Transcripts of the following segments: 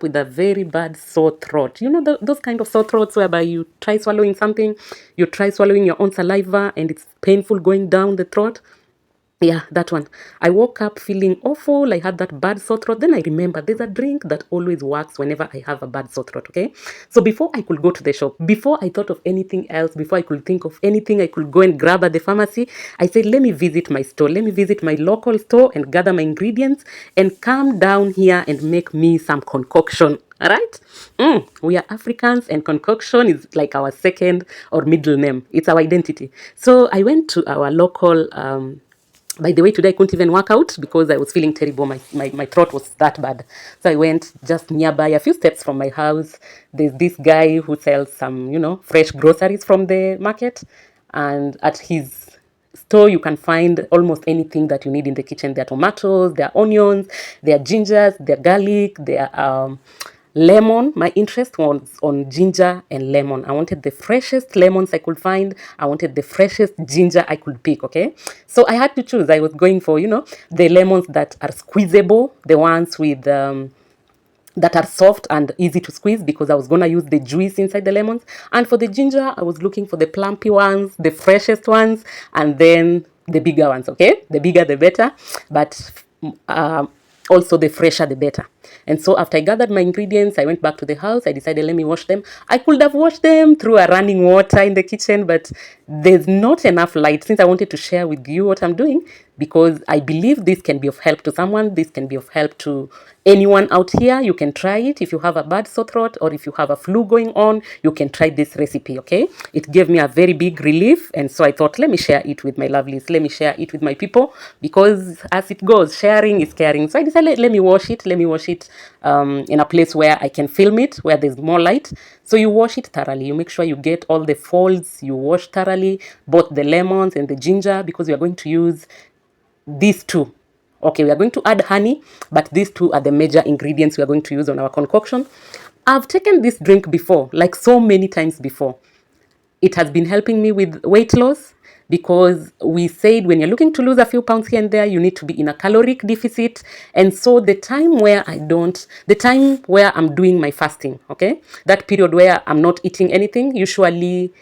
with a very bad sore throat. You know, those kind of sore throats whereby you try swallowing something, you try swallowing your own saliva and it's painful going down the throat. Yeah, that one. I woke up feeling awful. I had that bad sore throat. Then I remember there's a drink that always works whenever I have a bad sore throat, okay? So before I could go to the shop, before I thought of anything else, before I could think of anything I could go and grab at the pharmacy, I said, let me visit my store. Let me visit my local store and gather my ingredients and come down here and make me some concoction. All right? We are Africans, and concoction is like our second or middle name. It's our identity. So I went to our local by the way, today I couldn't even work out because I was feeling terrible. My throat was that bad. So I went just nearby, a few steps from my house. There's this guy who sells some, fresh groceries from the market. And at his store, you can find almost anything that you need in the kitchen. There are tomatoes, there are onions, there are gingers, there are garlic, there are lemon. My interest was on ginger and lemon. I wanted the freshest lemons I could find. I wanted the freshest ginger I could pick, okay? So I had to choose. I was going for, the lemons that are squeezable, the ones with that are soft and easy to squeeze, because I was going to use the juice inside the lemons. And for the ginger, I was looking for the plumpy ones, the freshest ones, and then the bigger ones, okay? The bigger, the better. But also the fresher, the better. And so after I gathered my ingredients, I went back to the house. I decided, let me wash them. I could have washed them through a running water in the kitchen, but there's not enough light, since I wanted to share with you what I'm doing, because I believe this can be of help to someone. This can be of help to anyone out here. You can try it. If you have a bad sore throat or if you have a flu going on, you can try this recipe, okay? It gave me a very big relief. And so I thought, let me share it with my lovelies. Let me share it with my people, because as it goes, sharing is caring. So I decided, let me wash it. Let me wash it in a place where I can film it, where there's more light. So you wash it thoroughly. You make sure you get all the folds. You wash thoroughly, both the lemons and the ginger, because we are going to use these two. Okay, we are going to add honey, but these two are the major ingredients we are going to use on our concoction. I've taken this drink before, like so many times before. It has been helping me with weight loss, because we said when you're looking to lose a few pounds here and there, you need to be in a caloric deficit. And so the time where I'm doing my fasting, okay, that period where I'm not eating anything, usually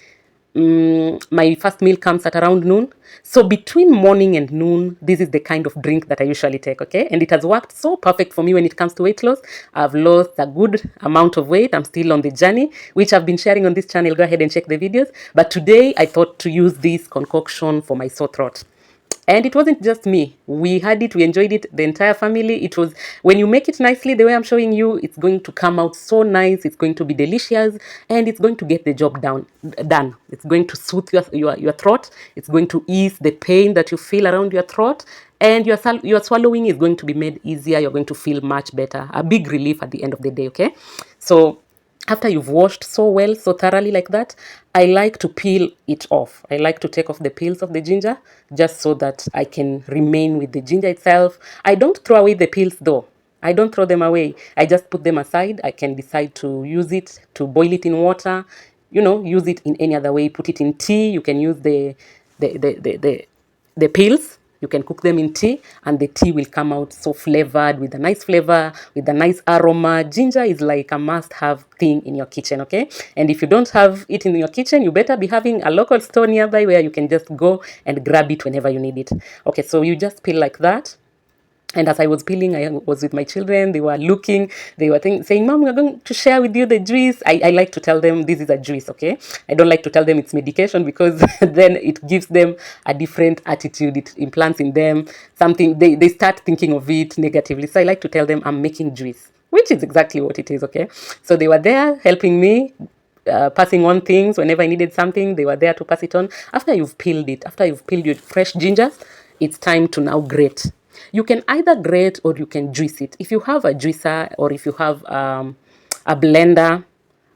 my first meal comes at around noon. So between morning and noon, this is the kind of drink that I usually take, okay? And it has worked so perfect for me when it comes to weight loss. I've lost a good amount of weight. I'm still on the journey, which I've been sharing on this channel. Go ahead and check the videos. But today, I thought to use this concoction for my sore throat. And it wasn't just me. We had it, we enjoyed it, the entire family. It was, when you make it nicely, the way I'm showing you, it's going to come out so nice. It's going to be delicious, and it's going to get the job done. It's going to soothe your throat. It's going to ease the pain that you feel around your throat. And your swallowing is going to be made easier. You're going to feel much better. A big relief at the end of the day, okay? So after you've washed so well, so thoroughly like that, I like to peel it off. I like to take off the peels of the ginger, just so that I can remain with the ginger itself. I don't throw away the peels though. I don't throw them away. I just put them aside. I can decide to use it, to boil it in water, use it in any other way. Put it in tea. You can use the peels. You can cook them in tea, and the tea will come out so flavored, with a nice flavor, with a nice aroma. Ginger is like a must-have thing in your kitchen, okay? And if you don't have it in your kitchen, you better be having a local store nearby where you can just go and grab it whenever you need it. Okay, so you just peel like that. And as I was peeling, I was with my children. They were looking, they were saying, Mom, we're going to share with you the juice. I like to tell them this is a juice, okay? I don't like to tell them it's medication, because then it gives them a different attitude. It implants in them something, they start thinking of it negatively. So I like to tell them I'm making juice, which is exactly what it is, okay? So they were there helping me, passing on things whenever I needed something. They were there to pass it on. After you've peeled your fresh gingers, it's time to now grate. You can either grate or you can juice it. If you have a juicer, or if you have a blender,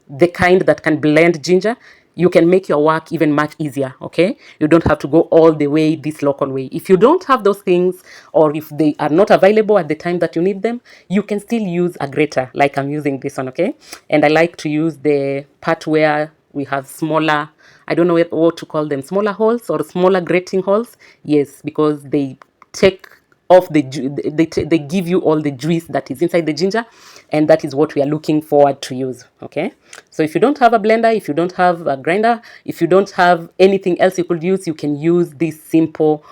the kind that can blend ginger, you can make your work even much easier, okay? You don't have to go all the way this local way. If you don't have those things, or if they are not available at the time that you need them, you can still use a grater, like I'm using this one, okay? And I like to use the part where we have smaller, I don't know what to call them, smaller holes or smaller grating holes. Yes, because they take off they give you all the juice that is inside the ginger, and that is what we are looking forward to use. Okay, so if you don't have a blender, if you don't have a grinder, if you don't have anything else you could use, you can use this simple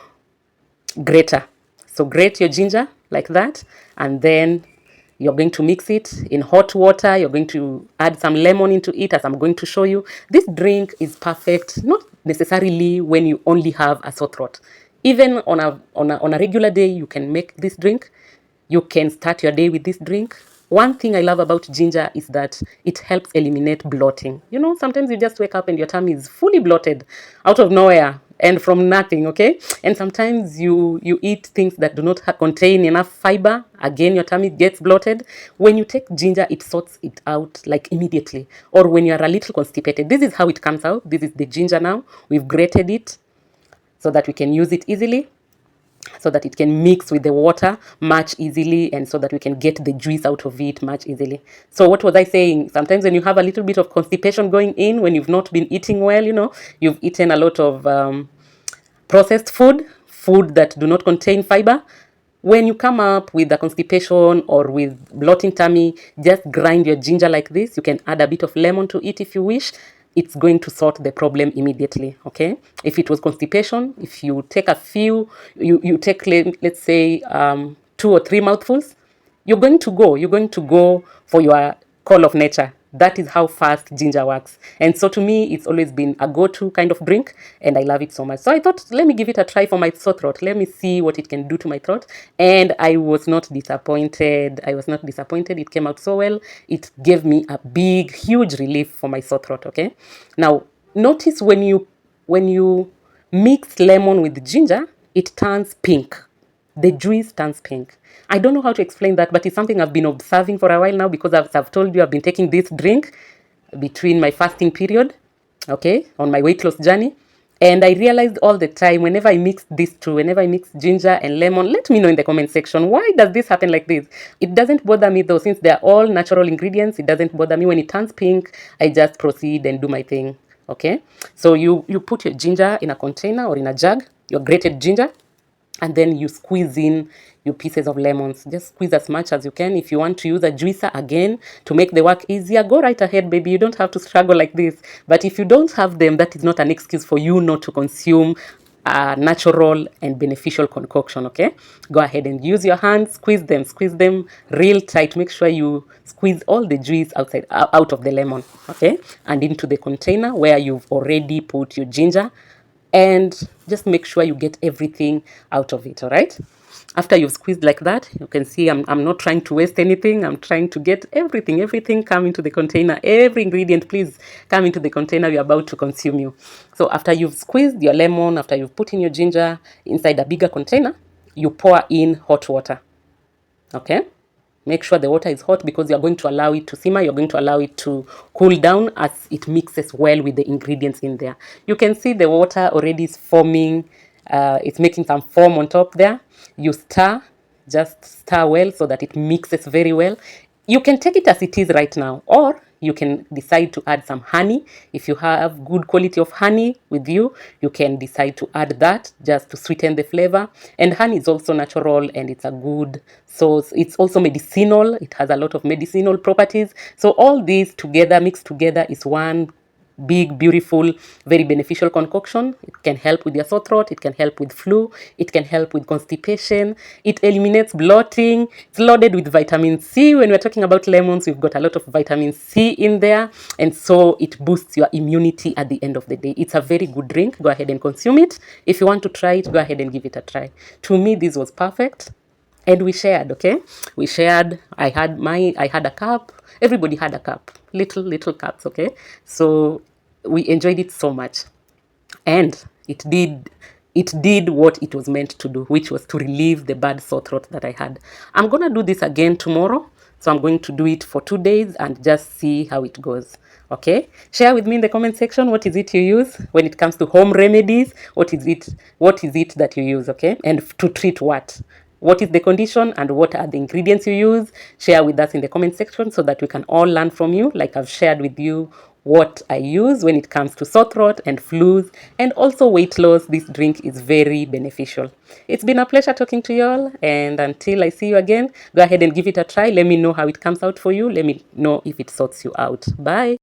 grater. So grate your ginger like that, and then you're going to mix it in hot water. You're going to add some lemon into it, as I'm going to show you. This drink is perfect, not necessarily when you only have a sore throat. Even on a regular day, you can make this drink. You can start your day with this drink. One thing I love about ginger is that it helps eliminate bloating. You know, sometimes you just wake up and your tummy is fully bloated out of nowhere and from nothing, okay? And sometimes you eat things that do not contain enough fiber. Again, your tummy gets bloated. When you take ginger, it sorts it out like immediately. Or when you are a little constipated, this is how it comes out. This is the ginger now. We've grated it so that we can use it easily, so that it can mix with the water much easily, and so that we can get the juice out of it much easily. So what was I saying? Sometimes when you have a little bit of constipation going in, when you've not been eating well, you know, you've eaten a lot of processed food that do not contain fiber. When you come up with a constipation or with bloating tummy, just grind your ginger like this. You can add a bit of lemon to it if you wish. It's going to sort the problem immediately, okay? If it was constipation, if you take a few, you take, let's say, 2 or 3 mouthfuls, you're going to go for your call of nature. That is how fast ginger works. And so to me, it's always been a go-to kind of drink, and I love it so much. So I thought, let me give it a try for my sore throat. Let me see what it can do to my throat. And I was not disappointed. It came out so well. It gave me a big, huge relief for my sore throat, okay? Now, notice when you mix lemon with ginger, it turns pink. The juice turns pink. I don't know how to explain that, but it's something I've been observing for a while now, because I've told you I've been taking this drink between my fasting period, okay, on my weight loss journey. And I realized all the time, whenever I mix these two, whenever I mix ginger and lemon, let me know in the comment section, why does this happen like this? It doesn't bother me though, since they're all natural ingredients. It doesn't bother me. When it turns pink, I just proceed and do my thing, okay? So you put your ginger in a container or in a jug, your grated ginger, and then you squeeze in your pieces of lemons. Just squeeze as much as you can. If you want to use a juicer again to make the work easier, go right ahead, baby. You don't have to struggle like this. But if you don't have them, that is not an excuse for you not to consume a natural and beneficial concoction, okay? Go ahead and use your hands, squeeze them real tight. Make sure you squeeze all the juice out of the lemon, okay? And into the container where you've already put your ginger, and just make sure you get everything out of it, all right? After you've squeezed like that, you can see I'm not trying to waste anything. I'm trying to get everything come into the container. Every ingredient, please come into the container you're about to consume you. So after you've squeezed your lemon, after you've put in your ginger inside a bigger container, you pour in hot water, okay? Make sure the water is hot, because you're going to allow it to simmer. You're going to allow it to cool down as it mixes well with the ingredients in there. You can see the water already is forming. It's making some foam on top there. You just stir well so that it mixes very well. You can take it as it is right now, or you can decide to add some honey. If you have good quality of honey with you, you can decide to add that just to sweeten the flavor. And honey is also natural, and it's a good source. It's also medicinal. It has a lot of medicinal properties. So all these together, mixed together, is one big, beautiful, very beneficial concoction. It can help with your sore throat. It can help with flu. It can help with constipation. It eliminates bloating. It's loaded with vitamin C. When we're talking about lemons, we've got a lot of vitamin C in there. And so it boosts your immunity at the end of the day. It's a very good drink. Go ahead and consume it. If you want to try it, go ahead and give it a try. To me, this was perfect. And we shared, okay? We shared. I had a cup. Everybody had a cup. Little cups, okay? So we enjoyed it so much. And it did what it was meant to do, which was to relieve the bad sore throat that I had. I'm going to do this again tomorrow. So I'm going to do it for 2 days and just see how it goes. Okay? Share with me in the comment section, what is it you use when it comes to home remedies? What is it that you use, okay? And to treat what? what is the condition and what are the ingredients you use. Share with us in the comment section so that we can all learn from you, like I've shared with you what I use when it comes to sore throat and flus and also weight loss. This drink is very beneficial. It's been a pleasure talking to you all, and until I see you again, go ahead and give it a try. Let me know how it comes out for you. Let me know if it sorts you out. Bye.